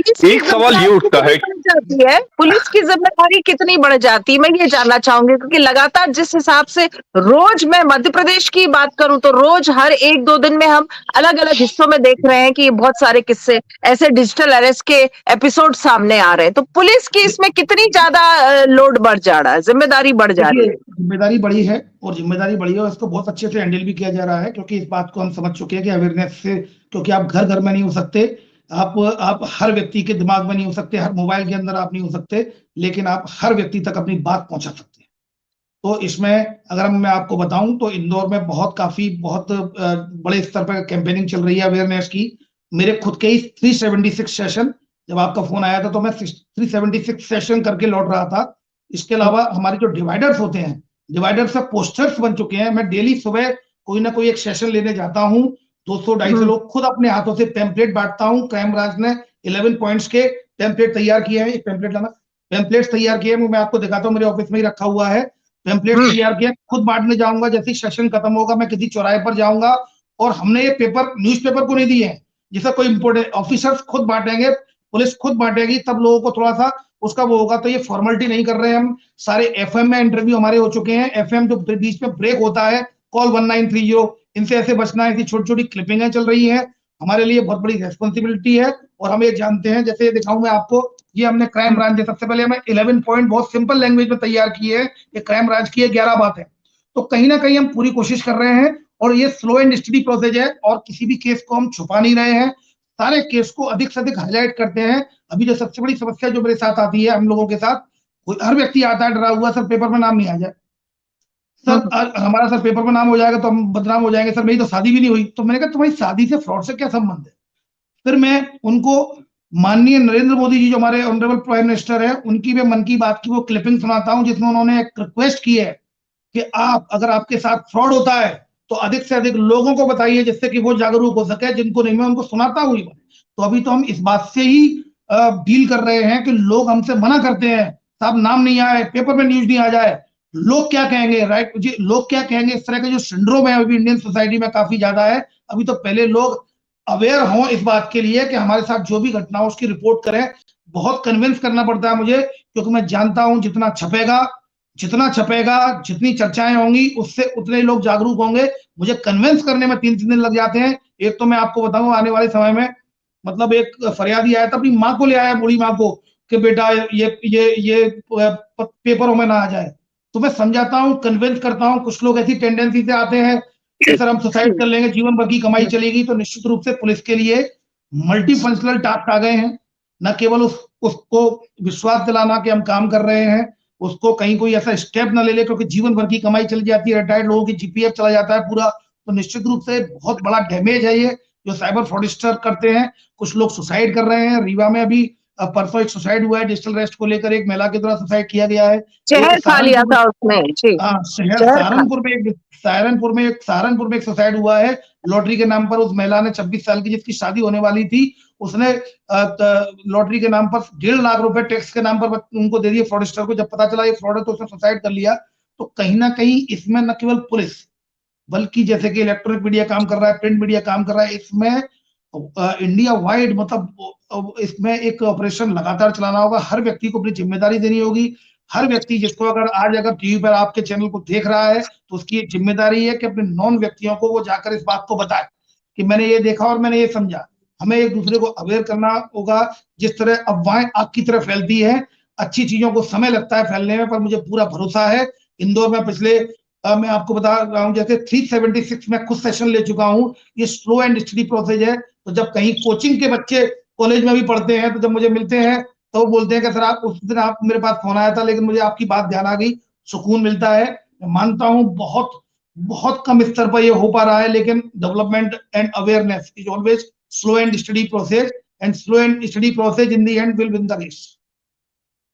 Police की एक सवाल ये जिम्मेदारी उठता कितनी है। बढ़ जाती है? पुलिस की जिम्मेदारी कितनी बढ़ जाती है? मैं ये जानना चाहूँगी क्योंकि लगातार जिस हिसाब से रोज मैं मध्य प्रदेश की बात करूँ तो रोज हर 1-2 दिन में हम अलग-अलग हिस्सों में देख रहे हैं कि बहुत सारे किस्से ऐसे डिजिटल अरेस्ट के एपिसोड सामने आ रहे हैं। तो पुलिस की इसमें कितनी ज़्यादा लोड बढ़ जा रहा है, ज़िम्मेदारी बढ़ जा रही देखिए, है? जिम्मेदारी बड़ी है और जिम्मेदारी बड़ी है और इसको बहुत अच्छे से हैंडल भी किया जा रहा है, क्योंकि इस बात को हम समझ चुके हैं कि अवेयरनेस से, क्योंकि आप घर-घर में नहीं हो सकते, आप हर व्यक्ति के दिमाग में नहीं हो सकते, हर मोबाइल के अंदर आप नहीं हो सकते, लेकिन आप हर व्यक्ति तक अपनी बात पहुँचा सकते हैं। तो इसमें अगर मैं आपको बताऊँ तो इंदौर में बहुत बड़े स्तर पर कैंपेनिंग चल रही है अवेयरनेस की। मेरे खुद के ही 376 सेशन, जब आपका फ़ोन आया था तो मैं 376 सेशन करके लौट रहा था। इसके अलावा हमारे जो डिवाइडर्स होते हैं, डिवाइडर्स पे पोस्टर्स बन चुके हैं। मैं डेली सुबह कोई ना कोई एक सेशन लेने जाता हूँ। 200-250 लोग खुद अपने हाथों से पैम्पलेट बाँटता हूँ। क्राइम ब्रांच ने 11 पॉइंट्स के पैम्पलेट तैयार किए हैं। एक पैम्पलेट लाना। पैम्पलेट्स तैयार किए हैं, वो मैं आपको दिखाता हूँ, मेरे ऑफिस में ही रखा हुआ है। पैम्पलेट्स तैयार किए, खुद बाँटने जाऊँगा। जैसे ही सेशन खत्म होगा, मैं किसी चौराहे पर जाऊँगा और हमने ये पेपर न्यूज़पेपर को नहीं दिए हैं। जैसे कोई इम्पोर्टेंट ऑफिसर्स खुद बाँटेंगे, पुलिस खुद बाँटेगी, तब लोगों को थोड़ा-सा उसका वो होगा। तो ये फॉर्मेलिटी नहीं कर रहे हैं हम। सारे एफएम में इंटरव्यू हमारे हो चुके हैं। एफएम जो बीच में ब्रेक होता है, कॉल 1930, इनसे ऐसे बचना है। ऐसी छोटी-छोटी क्लिपिंगें चल रही हैं। हमारे लिए बहुत बड़ी रिस्पॉन्सिबिलिटी है और हम ये जानते हैं। जैसे ये दिखाऊँ मैं आपको, ये हमने क्राइम ब्रांच ने सबसे पहले हमें 11 पॉइंट बहुत सिंपल लैंग्वेज में तैयार किए हैं। ये क्राइम ब्रांच की 11 बात है। तो कहीं न कहीं हम पूरी कोशिश कर रहे हैं और ये स्लो एंड स्टडी प्रोसेस है और किसी भी केस को हम छुपा नहीं रहे हैं। सारे केस को अधिक से अधिक हाइलाइट करते हैं। अभी जो सबसे बड़ी समस्या जो मेरे साथ आती है, हम लोगों के साथ, हर व्यक्ति आता है डरा हुआ, सर पेपर में नाम नहीं आ जाए। सर हमारा सर पेपर में नाम हो जाएगा तो हम बदनाम हो जाएँगे। सर मेरी तो शादी भी नहीं हुई। तो मैंने कहा तुम्हारी शादी से फ्रॉड से क्या संबंध है? फिर मैं उनको माननीय नरेंद्र मोदी जी जो हमारे ऑनरेबल प्राइम मिनिस्टर हैं, उनकी मैं मन की बात की वो क्लिपिंग सुनाता हूँ, जिसमें उन्होंने एक रिक्वेस्ट की है कि आप अगर आपके साथ फ्रॉड होता है तो अधिक से अधिक लोगों को बताइए, जिससे कि वो जागरूक हो सके। जिनको नहीं, मैं उनको सुनाता हूँ। तो अभी तो हम इस बात से ही डील कर रहे हैं कि लोग हमसे मना करते हैं, साहब नाम नहीं आए, पेपर में न्यूज़ नहीं आ जाए, लोग क्या कहेंगे, राइट जी, लोग क्या कहेंगे। इस तरह का जो सिंड्रोम है अभी इंडियन सोसाइटी में काफ़ी ज़्यादा है। अभी तो पहले लोग अवेयर हों इस बात के लिए कि हमारे साथ जो भी घटना हो उसकी रिपोर्ट करें। बहुत कन्विंस करना पड़ता है मुझे, क्योंकि मैं जानता हूँ जितना छपेगा, जितनी चर्चाएँ होंगी, उससे उतने लोग जागरूक होंगे। मुझे कन्विंस करने में 3-3 दिन लग जाते हैं। एक तो मैं आपको बताऊँ, आने वाले समय में मतलब एक फरियादी आया था, अपनी माँ को ले आया, बूढ़ी माँ को, कि बेटा ये पेपरों में ना आ जाए। तो मैं समझाता हूँ, कन्विंस करता हूँ। कुछ लोग ऐसी टेंडेंसी से आते हैं कि सर हम सुसाइड कर लेंगे, जीवन भर की कमाई चलेगी। तो निश्चित रूप से पुलिस के लिए मल्टी फंक्शनल टास्क आ गए हैं। न केवल उसको विश्वास दिलाना कि हम काम कर रहे हैं, उसको कहीं कोई ऐसा स्टेप ना ले ले, क्योंकि जीवन भर की कमाई चली जाती है, रिटायर्ड लोगों की जीपीएफ चला जाता है पूरा। तो निश्चित रूप से बहुत बड़ा डैमेज है ये, जो साइबर फ्रॉडस्टर करते हैं। कुछ लोग सुसाइड कर रहे हैं। रीवा में अभी परसों एक सुसाइड हुआ है, डिजिटल अरेस्ट को लेकर एक महिला के द्वारा सुसाइड किया गया है। एक ज़हर खा लिया था उसने। जी, शहर ज़हर खा सहारनपुर में एक सुसाइड हुआ है लॉटरी के नाम पर। उस महिला ने 26 साल की, जिसकी शादी होने वाली थी, उसने लॉटरी के नाम पर 1.5 लाख रुपए टैक्स के नाम पर उनको दे दिए फ्रॉडस्टर को। जब पता चला ये फ्रॉड है तो उसने सुसाइड कर लिया। तो कहीं ना कहीं इसमें न केवल पुलिस, बल्कि जैसे कि इलेक्ट्रॉनिक मीडिया काम कर रहा है, प्रिंट मीडिया काम कर रहा है, इसमें इंडिया वाइड मतलब इसमें एक ऑपरेशन लगातार चलाना होगा। हर व्यक्ति को अपनी जिम्मेदारी देनी होगी। हर व्यक्ति जिसको अगर टीवी पर आपके चैनल को देख रहा है, तो उसकी एक जिम्मेदारी है कि अपने नॉन व्यक्तियों को वो जाकर इस बात को बताए कि मैंने ये देखा और मैंने ये समझा। हमें एक दूसरे को अवेयर करना होगा। जिस तरह अफवाहें आग की तरह फैलती है, अच्छी चीजों को समय लगता है फैलने में, पर मुझे पूरा भरोसा है। इंदौर में पिछले मैं आपको बता रहा हूँ, जैसे 376 में खुद सेशन ले चुका हूँ। ये स्लो एंड स्टडी प्रोसेस है। तो जब कहीं कोचिंग के बच्चे कॉलेज में भी पढ़ते हैं, तो जब मुझे मिलते हैं तो वो बोलते हैं कि सर आप उस दिन आप मेरे पास फोन आया था, लेकिन मुझे आपकी बात ध्यान आ गई, सुकून मिलता है। मैं मानता हूँ बहुत बहुत कम स्तर पर ये हो पा रहा है, लेकिन development and awareness is always slow and study process, and slow and study process in the end will win the race.